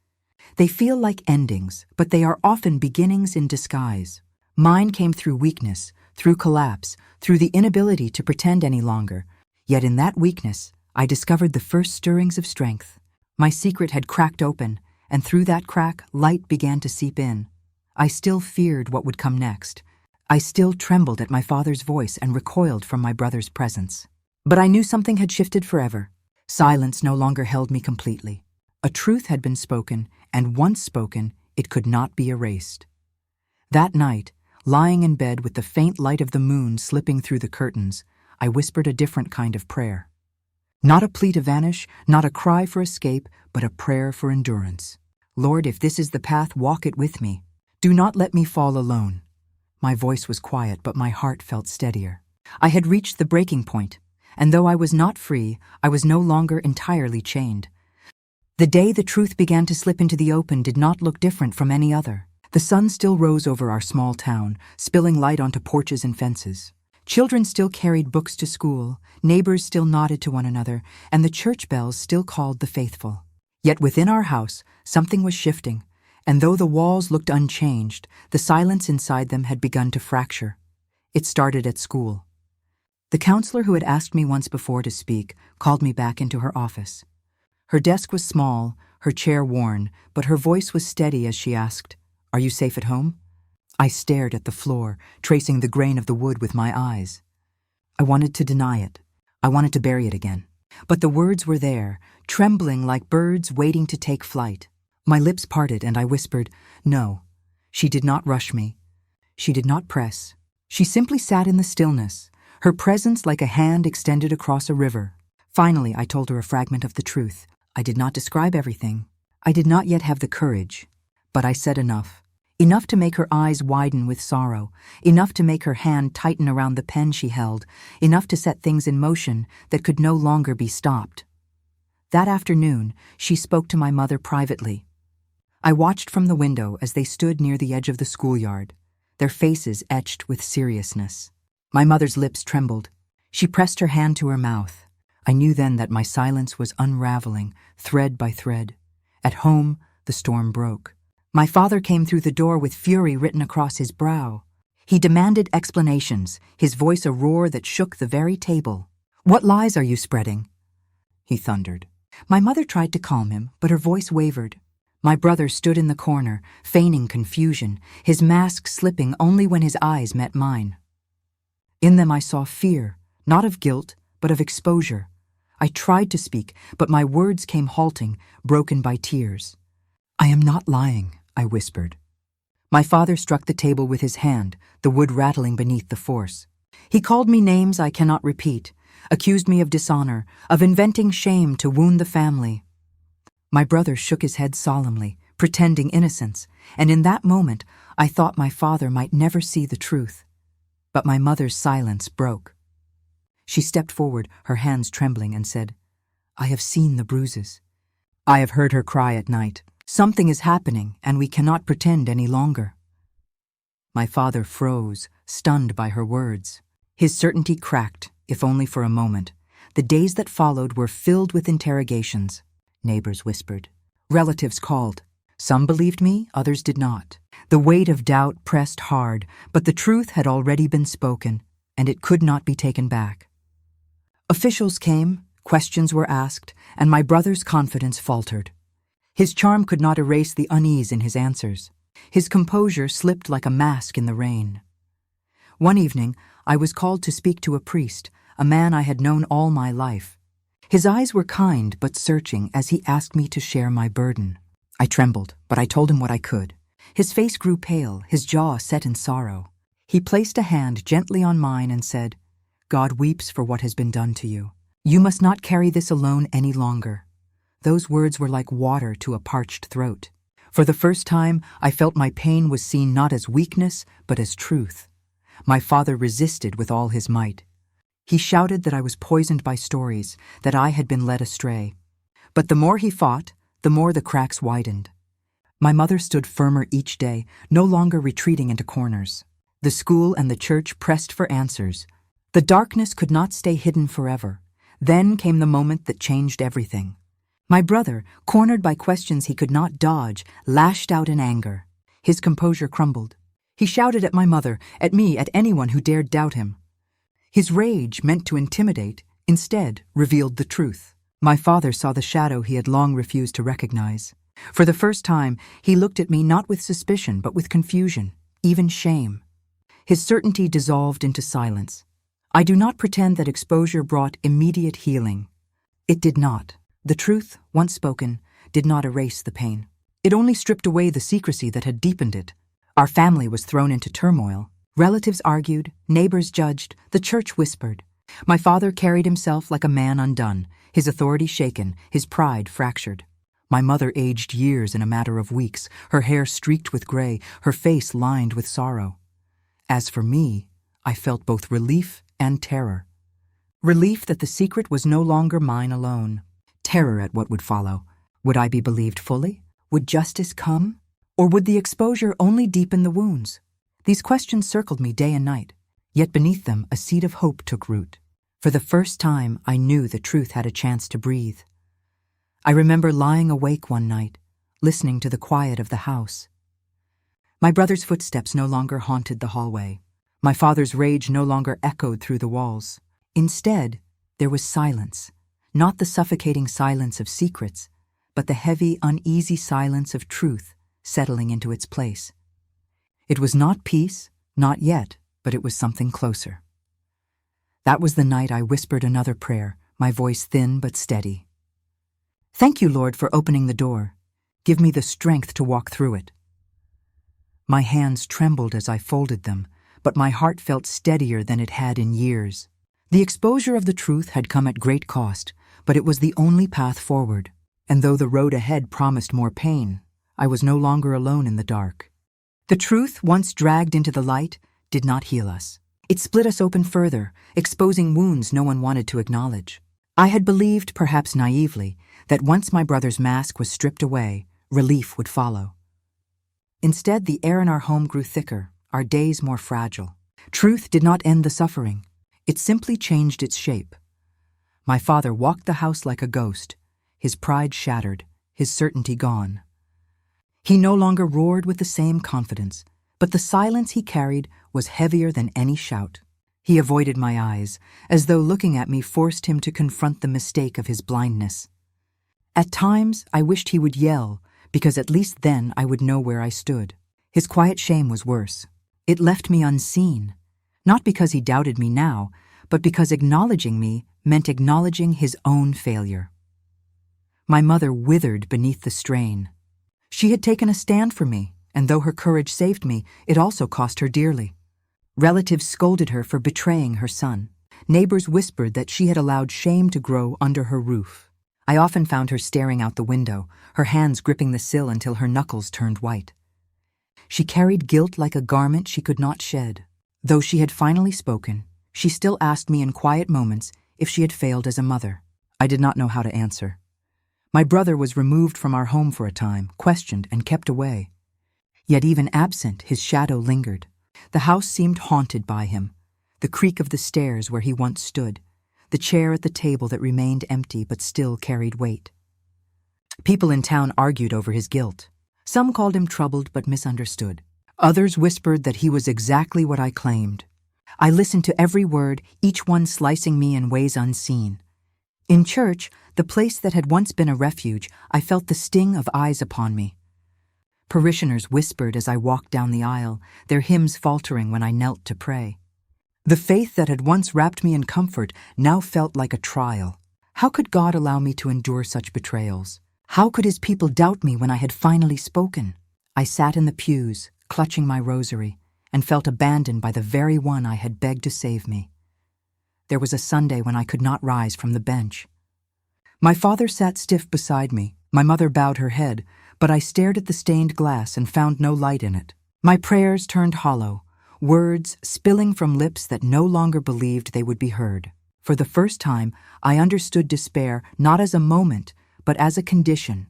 They feel like endings, but they are often beginnings in disguise. Mine came through weakness, through collapse, through the inability to pretend any longer. Yet in that weakness, I discovered the first stirrings of strength. My secret had cracked open, and through that crack, light began to seep in. I still feared what would come next. I still trembled at my father's voice and recoiled from my brother's presence. But I knew something had shifted forever. Silence no longer held me completely. A truth had been spoken, and once spoken, it could not be erased. That night, lying in bed with the faint light of the moon slipping through the curtains, I whispered a different kind of prayer. Not a plea to vanish, not a cry for escape, but a prayer for endurance. Lord, if this is the path, walk it with me. Do not let me fall alone. My voice was quiet, but my heart felt steadier. I had reached the breaking point, and though I was not free, I was no longer entirely chained. The day the truth began to slip into the open did not look different from any other. The sun still rose over our small town, spilling light onto porches and fences. Children still carried books to school, neighbors still nodded to one another, and the church bells still called the faithful. Yet within our house, something was shifting, and though the walls looked unchanged, the silence inside them had begun to fracture. It started at school. The counselor who had asked me once before to speak called me back into her office. Her desk was small, her chair worn, but her voice was steady as she asked, "Are you safe at home?" I stared at the floor, tracing the grain of the wood with my eyes. I wanted to deny it. I wanted to bury it again. But the words were there, trembling like birds waiting to take flight. My lips parted and I whispered, "No." She did not rush me. She did not press. She simply sat in the stillness, her presence like a hand extended across a river. Finally, I told her a fragment of the truth. I did not describe everything. I did not yet have the courage. But I said enough. Enough to make her eyes widen with sorrow, enough to make her hand tighten around the pen she held, enough to set things in motion that could no longer be stopped. That afternoon, she spoke to my mother privately. I watched from the window as they stood near the edge of the schoolyard, their faces etched with seriousness. My mother's lips trembled. She pressed her hand to her mouth. I knew then that my silence was unraveling, thread by thread. At home, the storm broke. My father came through the door with fury written across his brow. He demanded explanations, his voice a roar that shook the very table. "What lies are you spreading?" he thundered. My mother tried to calm him, but her voice wavered. My brother stood in the corner, feigning confusion, his mask slipping only when his eyes met mine. In them I saw fear, not of guilt, but of exposure. I tried to speak, but my words came halting, broken by tears. "I am not lying," I whispered. My father struck the table with his hand, the wood rattling beneath the force. He called me names I cannot repeat, accused me of dishonor, of inventing shame to wound the family. My brother shook his head solemnly, pretending innocence, and in that moment I thought my father might never see the truth. But my mother's silence broke. She stepped forward, her hands trembling, and said, "I have seen the bruises. I have heard her cry at night. Something is happening, and we cannot pretend any longer." My father froze, stunned by her words. His certainty cracked, if only for a moment. The days that followed were filled with interrogations. Neighbors whispered. Relatives called. Some believed me, others did not. The weight of doubt pressed hard, but the truth had already been spoken, and it could not be taken back. Officials came, questions were asked, and my brother's confidence faltered. His charm could not erase the unease in his answers. His composure slipped like a mask in the rain. One evening, I was called to speak to a priest, a man I had known all my life. His eyes were kind but searching as he asked me to share my burden. I trembled, but I told him what I could. His face grew pale, his jaw set in sorrow. He placed a hand gently on mine and said, "God weeps for what has been done to you. You must not carry this alone any longer." Those words were like water to a parched throat. For the first time, I felt my pain was seen not as weakness, but as truth. My father resisted with all his might. He shouted that I was poisoned by stories, that I had been led astray. But the more he fought, the more the cracks widened. My mother stood firmer each day, no longer retreating into corners. The school and the church pressed for answers. The darkness could not stay hidden forever. Then came the moment that changed everything. My brother, cornered by questions he could not dodge, lashed out in anger. His composure crumbled. He shouted at my mother, at me, at anyone who dared doubt him. His rage, meant to intimidate, instead revealed the truth. My father saw the shadow he had long refused to recognize. For the first time, he looked at me not with suspicion, but with confusion, even shame. His certainty dissolved into silence. I do not pretend that exposure brought immediate healing. It did not. The truth, once spoken, did not erase the pain. It only stripped away the secrecy that had deepened it. Our family was thrown into turmoil. Relatives argued, neighbors judged, the church whispered. My father carried himself like a man undone, his authority shaken, his pride fractured. My mother aged years in a matter of weeks, her hair streaked with gray, her face lined with sorrow. As for me, I felt both relief and terror. Relief that the secret was no longer mine alone. Terror at what would follow. Would I be believed fully? Would justice come? Or would the exposure only deepen the wounds? These questions circled me day and night, yet beneath them a seed of hope took root. For the first time, I knew the truth had a chance to breathe. I remember lying awake one night, listening to the quiet of the house. My brother's footsteps no longer haunted the hallway. My father's rage no longer echoed through the walls. Instead, there was silence, not the suffocating silence of secrets, but the heavy, uneasy silence of truth settling into its place. It was not peace, not yet, but it was something closer. That was the night I whispered another prayer, my voice thin but steady. Thank you, Lord, for opening the door. Give me the strength to walk through it. My hands trembled as I folded them, but my heart felt steadier than it had in years. The exposure of the truth had come at great cost, but it was the only path forward. And though the road ahead promised more pain, I was no longer alone in the dark. The truth, once dragged into the light, did not heal us. It split us open further, exposing wounds no one wanted to acknowledge. I had believed, perhaps naively, that once my brother's mask was stripped away, relief would follow. Instead, the air in our home grew thicker, our days more fragile. Truth did not end the suffering. It simply changed its shape. My father walked the house like a ghost, his pride shattered, his certainty gone. He no longer roared with the same confidence, but the silence he carried was heavier than any shout. He avoided my eyes, as though looking at me forced him to confront the mistake of his blindness. At times, I wished he would yell, because at least then I would know where I stood. His quiet shame was worse. It left me unseen, not because he doubted me now, but because acknowledging me meant acknowledging his own failure. My mother withered beneath the strain. She had taken a stand for me, and though her courage saved me, it also cost her dearly. Relatives scolded her for betraying her son. Neighbors whispered that she had allowed shame to grow under her roof. I often found her staring out the window, her hands gripping the sill until her knuckles turned white. She carried guilt like a garment she could not shed. Though she had finally spoken, she still asked me in quiet moments if she had failed as a mother. I did not know how to answer. My brother was removed from our home for a time, questioned and kept away. Yet even absent, his shadow lingered. The house seemed haunted by him. The creak of the stairs where he once stood, the chair at the table that remained empty but still carried weight. People in town argued over his guilt. Some called him troubled but misunderstood. Others whispered that he was exactly what I claimed. I listened to every word, each one slicing me in ways unseen. In church, the place that had once been a refuge, I felt the sting of eyes upon me. Parishioners whispered as I walked down the aisle, their hymns faltering when I knelt to pray. The faith that had once wrapped me in comfort now felt like a trial. How could God allow me to endure such betrayals? How could his people doubt me when I had finally spoken? I sat in the pews, clutching my rosary, and felt abandoned by the very one I had begged to save me. There was a Sunday when I could not rise from the bench. My father sat stiff beside me. My mother bowed her head, but I stared at the stained glass and found no light in it. My prayers turned hollow, words spilling from lips that no longer believed they would be heard. For the first time, I understood despair not as a moment, but as a condition,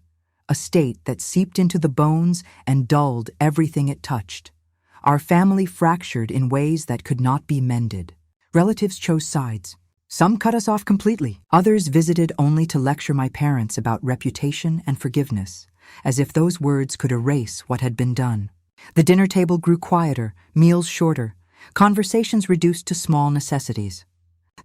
a state that seeped into the bones and dulled everything it touched. Our family fractured in ways that could not be mended. Relatives chose sides. Some cut us off completely. Others visited only to lecture my parents about reputation and forgiveness, as if those words could erase what had been done. The dinner table grew quieter, meals shorter, conversations reduced to small necessities.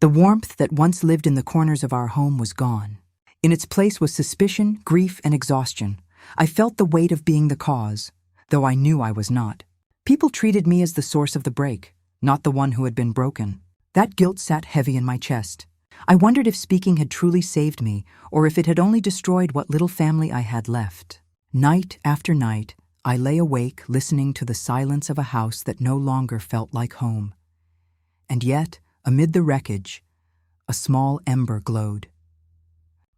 The warmth that once lived in the corners of our home was gone. In its place was suspicion, grief, and exhaustion. I felt the weight of being the cause, though I knew I was not. People treated me as the source of the break, not the one who had been broken. That guilt sat heavy in my chest. I wondered if speaking had truly saved me, or if it had only destroyed what little family I had left. Night after night, I lay awake listening to the silence of a house that no longer felt like home. And yet, amid the wreckage, a small ember glowed.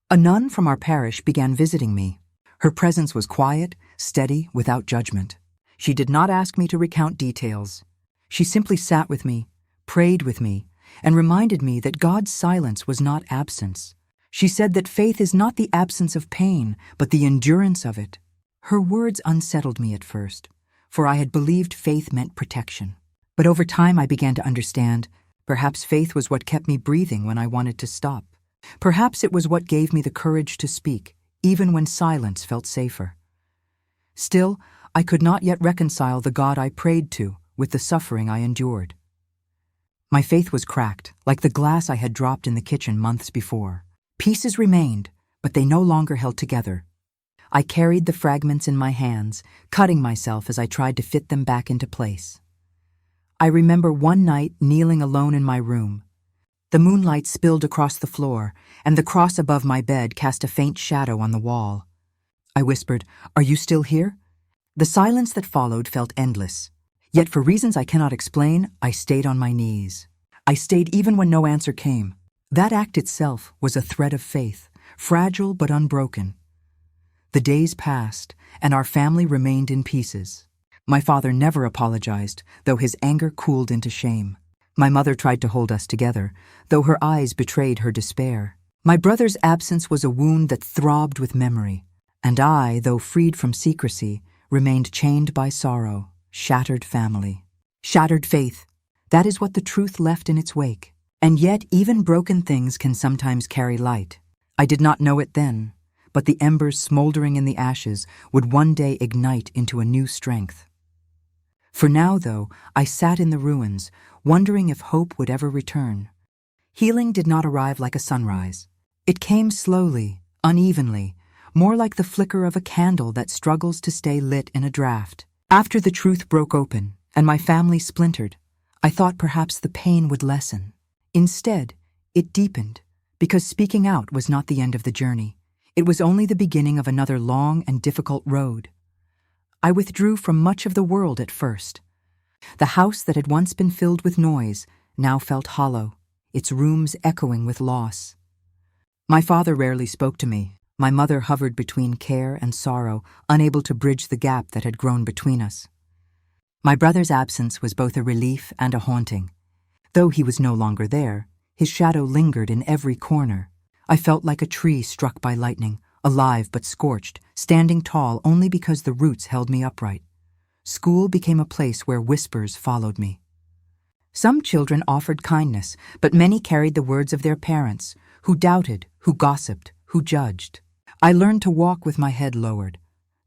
A nun from our parish began visiting me. Her presence was quiet, steady, without judgment. She did not ask me to recount details. She simply sat with me, prayed with me, and reminded me that God's silence was not absence. She said that faith is not the absence of pain, but the endurance of it. Her words unsettled me at first, for I had believed faith meant protection. But over time I began to understand, perhaps faith was what kept me breathing when I wanted to stop. Perhaps it was what gave me the courage to speak, even when silence felt safer. Still, I could not yet reconcile the God I prayed to with the suffering I endured. My faith was cracked, like the glass I had dropped in the kitchen months before. Pieces remained, but they no longer held together. I carried the fragments in my hands, cutting myself as I tried to fit them back into place. I remember one night kneeling alone in my room. The moonlight spilled across the floor, and the cross above my bed cast a faint shadow on the wall. I whispered, "Are you still here?" The silence that followed felt endless. Yet for reasons I cannot explain, I stayed on my knees. I stayed even when no answer came. That act itself was a thread of faith, fragile but unbroken. The days passed, and our family remained in pieces. My father never apologized, though his anger cooled into shame. My mother tried to hold us together, though her eyes betrayed her despair. My brother's absence was a wound that throbbed with memory, and I, though freed from secrecy, remained chained by sorrow. Shattered family. Shattered faith. That is what the truth left in its wake. And yet, even broken things can sometimes carry light. I did not know it then, but the embers smoldering in the ashes would one day ignite into a new strength. For now, though, I sat in the ruins, wondering if hope would ever return. Healing did not arrive like a sunrise. It came slowly, unevenly, more like the flicker of a candle that struggles to stay lit in a draft. After the truth broke open, and my family splintered, I thought perhaps the pain would lessen. Instead, it deepened, because speaking out was not the end of the journey. It was only the beginning of another long and difficult road. I withdrew from much of the world at first. The house that had once been filled with noise now felt hollow, its rooms echoing with loss. My father rarely spoke to me. My mother hovered between care and sorrow, unable to bridge the gap that had grown between us. My brother's absence was both a relief and a haunting. Though he was no longer there, his shadow lingered in every corner. I felt like a tree struck by lightning, alive but scorched, standing tall only because the roots held me upright. School became a place where whispers followed me. Some children offered kindness, but many carried the words of their parents, who doubted, who gossiped, who judged. I learned to walk with my head lowered,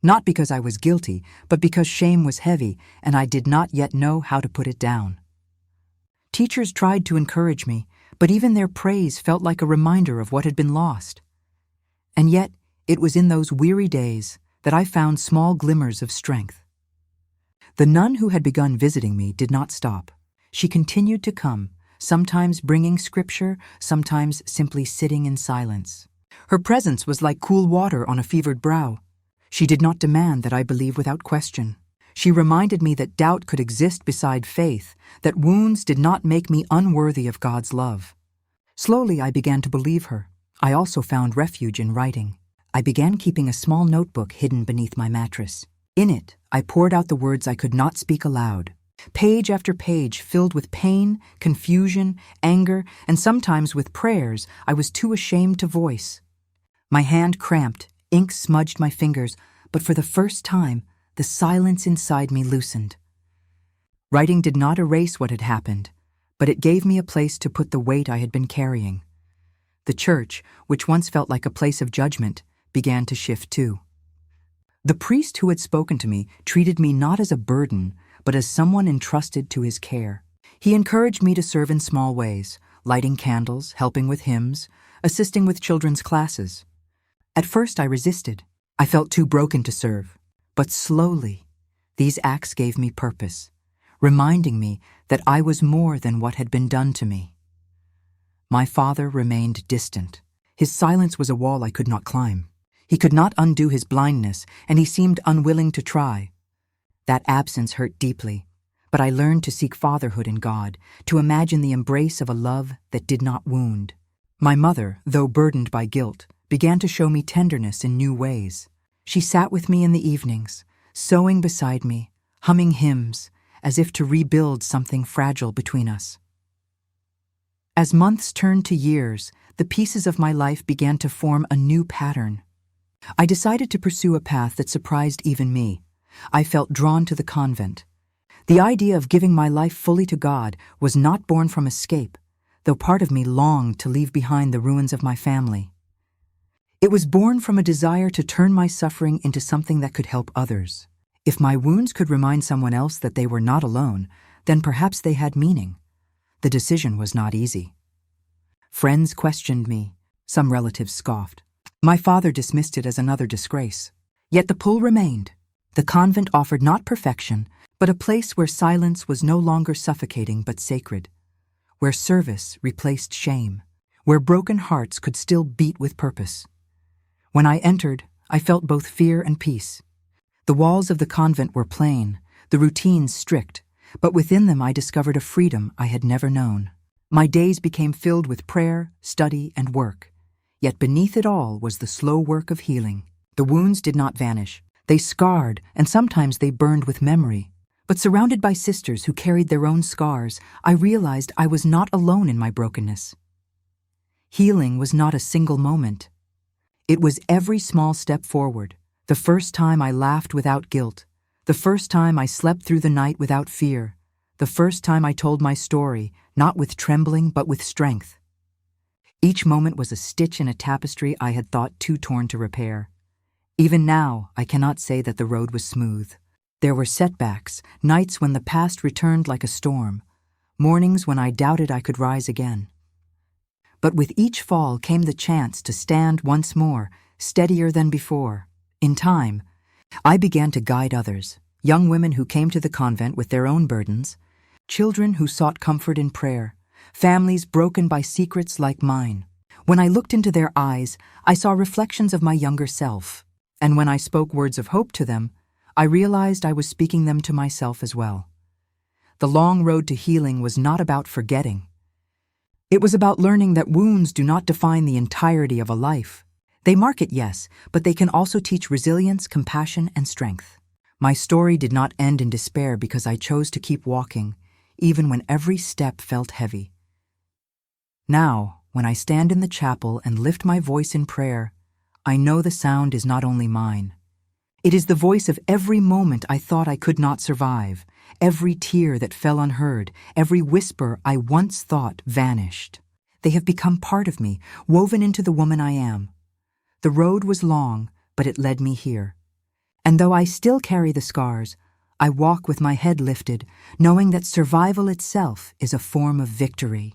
not because I was guilty, but because shame was heavy and I did not yet know how to put it down. Teachers tried to encourage me, but even their praise felt like a reminder of what had been lost. And yet, it was in those weary days that I found small glimmers of strength. The nun who had begun visiting me did not stop. She continued to come, sometimes bringing scripture, sometimes simply sitting in silence. Her presence was like cool water on a fevered brow. She did not demand that I believe without question. She reminded me that doubt could exist beside faith, that wounds did not make me unworthy of God's love. Slowly I began to believe her. I also found refuge in writing. I began keeping a small notebook hidden beneath my mattress. In it, I poured out the words I could not speak aloud. Page after page filled with pain, confusion, anger, and sometimes with prayers I was too ashamed to voice. My hand cramped, ink smudged my fingers, but for the first time, the silence inside me loosened. Writing did not erase what had happened, but it gave me a place to put the weight I had been carrying. The church, which once felt like a place of judgment, began to shift too. The priest who had spoken to me treated me not as a burden, but as someone entrusted to his care. He encouraged me to serve in small ways, lighting candles, helping with hymns, assisting with children's classes. At first I resisted. I felt too broken to serve. But slowly, these acts gave me purpose, reminding me that I was more than what had been done to me. My father remained distant. His silence was a wall I could not climb. He could not undo his blindness, and he seemed unwilling to try. That absence hurt deeply, but I learned to seek fatherhood in God, to imagine the embrace of a love that did not wound. My mother, though burdened by guilt, began to show me tenderness in new ways. She sat with me in the evenings, sewing beside me, humming hymns, as if to rebuild something fragile between us. As months turned to years, the pieces of my life began to form a new pattern. I decided to pursue a path that surprised even me. I felt drawn to the convent. The idea of giving my life fully to God was not born from escape, though part of me longed to leave behind the ruins of my family. It was born from a desire to turn my suffering into something that could help others. If my wounds could remind someone else that they were not alone, then perhaps they had meaning. The decision was not easy. Friends questioned me. Some relatives scoffed. My father dismissed it as another disgrace. Yet the pull remained. The convent offered not perfection, but a place where silence was no longer suffocating but sacred, where service replaced shame, where broken hearts could still beat with purpose. When I entered, I felt both fear and peace. The walls of the convent were plain, the routines strict, but within them I discovered a freedom I had never known. My days became filled with prayer, study, and work. Yet beneath it all was the slow work of healing. The wounds did not vanish. They scarred, and sometimes they burned with memory. But surrounded by sisters who carried their own scars, I realized I was not alone in my brokenness. Healing was not a single moment. It was every small step forward. The first time I laughed without guilt. The first time I slept through the night without fear. The first time I told my story, not with trembling but with strength. Each moment was a stitch in a tapestry I had thought too torn to repair. Even now, I cannot say that the road was smooth. There were setbacks, nights when the past returned like a storm, mornings when I doubted I could rise again. But with each fall came the chance to stand once more, steadier than before. In time, I began to guide others, young women who came to the convent with their own burdens, children who sought comfort in prayer, families broken by secrets like mine. When I looked into their eyes, I saw reflections of my younger self, and when I spoke words of hope to them, I realized I was speaking them to myself as well. The long road to healing was not about forgetting. It was about learning that wounds do not define the entirety of a life. They mark it, yes, but they can also teach resilience, compassion, and strength. My story did not end in despair because I chose to keep walking, even when every step felt heavy. Now, when I stand in the chapel and lift my voice in prayer, I know the sound is not only mine. It is the voice of every moment I thought I could not survive, every tear that fell unheard, every whisper I once thought vanished. They have become part of me, woven into the woman I am. The road was long, but it led me here. And though I still carry the scars, I walk with my head lifted, knowing that survival itself is a form of victory.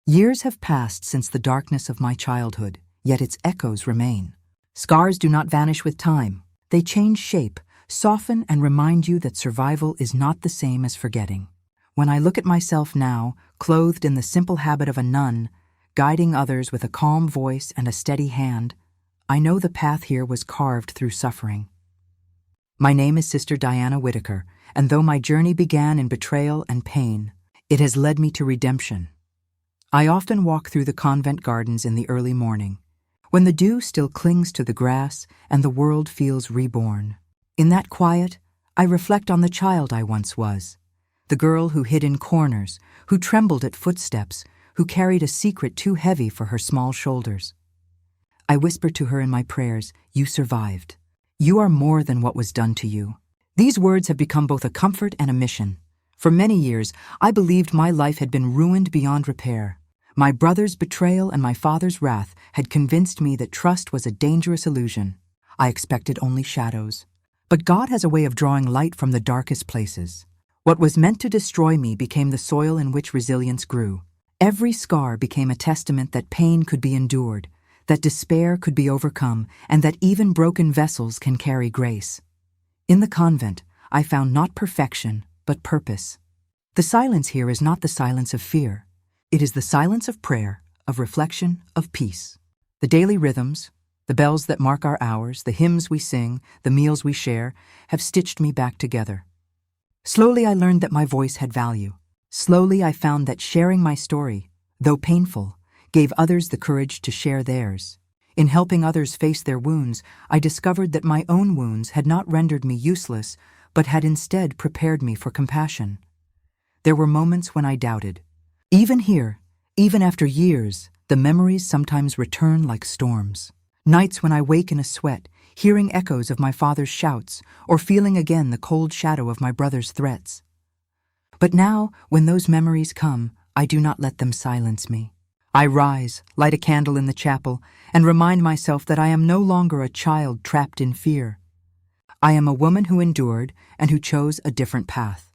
Years have passed since the darkness of my childhood, yet its echoes remain. Scars do not vanish with time. They change shape, soften, and remind you that survival is not the same as forgetting. When I look at myself now, clothed in the simple habit of a nun, guiding others with a calm voice and a steady hand, I know the path here was carved through suffering. My name is Sister Diana Whitaker, and though my journey began in betrayal and pain, it has led me to redemption. I often walk through the convent gardens in the early morning, when the dew still clings to the grass and the world feels reborn. In that quiet, I reflect on the child I once was, the girl who hid in corners, who trembled at footsteps, who carried a secret too heavy for her small shoulders. I whisper to her in my prayers, "You survived. You are more than what was done to you." These words have become both a comfort and a mission. For many years, I believed my life had been ruined beyond repair. My brother's betrayal and my father's wrath had convinced me that trust was a dangerous illusion. I expected only shadows. But God has a way of drawing light from the darkest places. What was meant to destroy me became the soil in which resilience grew. Every scar became a testament that pain could be endured, that despair could be overcome, and that even broken vessels can carry grace. In the convent, I found not perfection, but purpose. The silence here is not the silence of fear. It is the silence of prayer, of reflection, of peace. The daily rhythms, the bells that mark our hours, the hymns we sing, the meals we share, have stitched me back together. Slowly I learned that my voice had value. Slowly I found that sharing my story, though painful, gave others the courage to share theirs. In helping others face their wounds, I discovered that my own wounds had not rendered me useless, but had instead prepared me for compassion. There were moments when I doubted. Even here, even after years, the memories sometimes return like storms. Nights when I wake in a sweat, hearing echoes of my father's shouts, or feeling again the cold shadow of my brother's threats. But now, when those memories come, I do not let them silence me. I rise, light a candle in the chapel, and remind myself that I am no longer a child trapped in fear. I am a woman who endured and who chose a different path.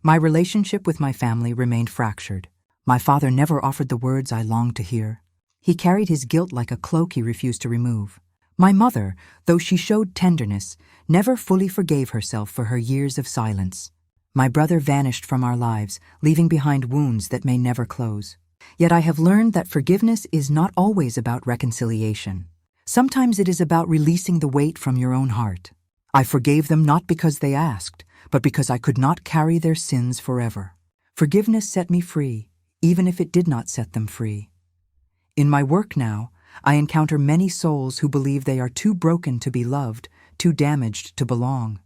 My relationship with my family remained fractured. My father never offered the words I longed to hear. He carried his guilt like a cloak he refused to remove. My mother, though she showed tenderness, never fully forgave herself for her years of silence. My brother vanished from our lives, leaving behind wounds that may never close. Yet I have learned that forgiveness is not always about reconciliation. Sometimes it is about releasing the weight from your own heart. I forgave them not because they asked, but because I could not carry their sins forever. Forgiveness set me free, even if it did not set them free. In my work now, I encounter many souls who believe they are too broken to be loved, too damaged to belong.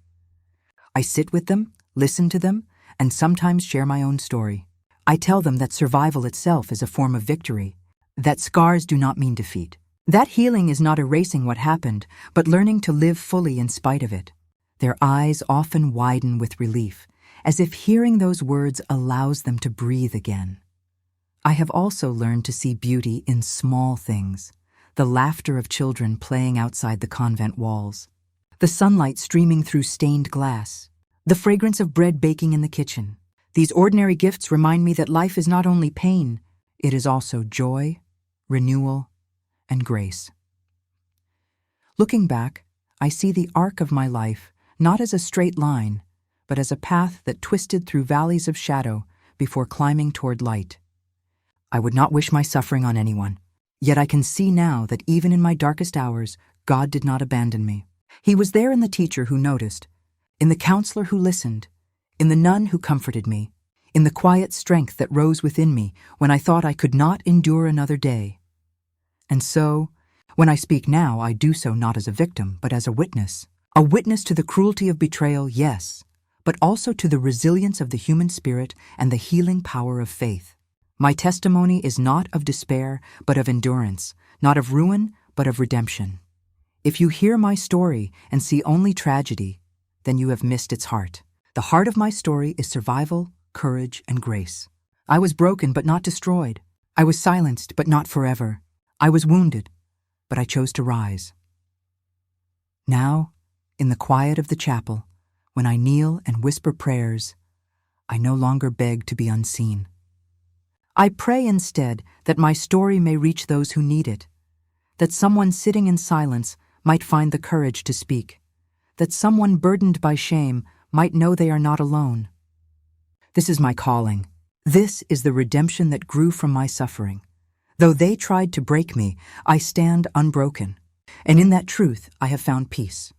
I sit with them, listen to them, and sometimes share my own story. I tell them that survival itself is a form of victory, that scars do not mean defeat. That healing is not erasing what happened, but learning to live fully in spite of it. Their eyes often widen with relief, as if hearing those words allows them to breathe again. I have also learned to see beauty in small things, the laughter of children playing outside the convent walls, the sunlight streaming through stained glass, the fragrance of bread baking in the kitchen. These ordinary gifts remind me that life is not only pain, it is also joy, renewal, and grace. Looking back, I see the arc of my life not as a straight line, but as a path that twisted through valleys of shadow before climbing toward light. I would not wish my suffering on anyone, yet I can see now that even in my darkest hours, God did not abandon me. He was there in the teacher who noticed, in the counselor who listened, in the nun who comforted me, in the quiet strength that rose within me when I thought I could not endure another day. And so, when I speak now, I do so not as a victim, but as a witness to the cruelty of betrayal, yes, but also to the resilience of the human spirit and the healing power of faith. My testimony is not of despair, but of endurance, not of ruin, but of redemption. If you hear my story and see only tragedy, then you have missed its heart. The heart of my story is survival, courage, and grace. I was broken, but not destroyed. I was silenced, but not forever. I was wounded, but I chose to rise. Now, in the quiet of the chapel, when I kneel and whisper prayers, I no longer beg to be unseen. I pray instead that my story may reach those who need it, that someone sitting in silence might find the courage to speak, that someone burdened by shame might know they are not alone. This is my calling. This is the redemption that grew from my suffering. Though they tried to break me, I stand unbroken, and in that truth I have found peace.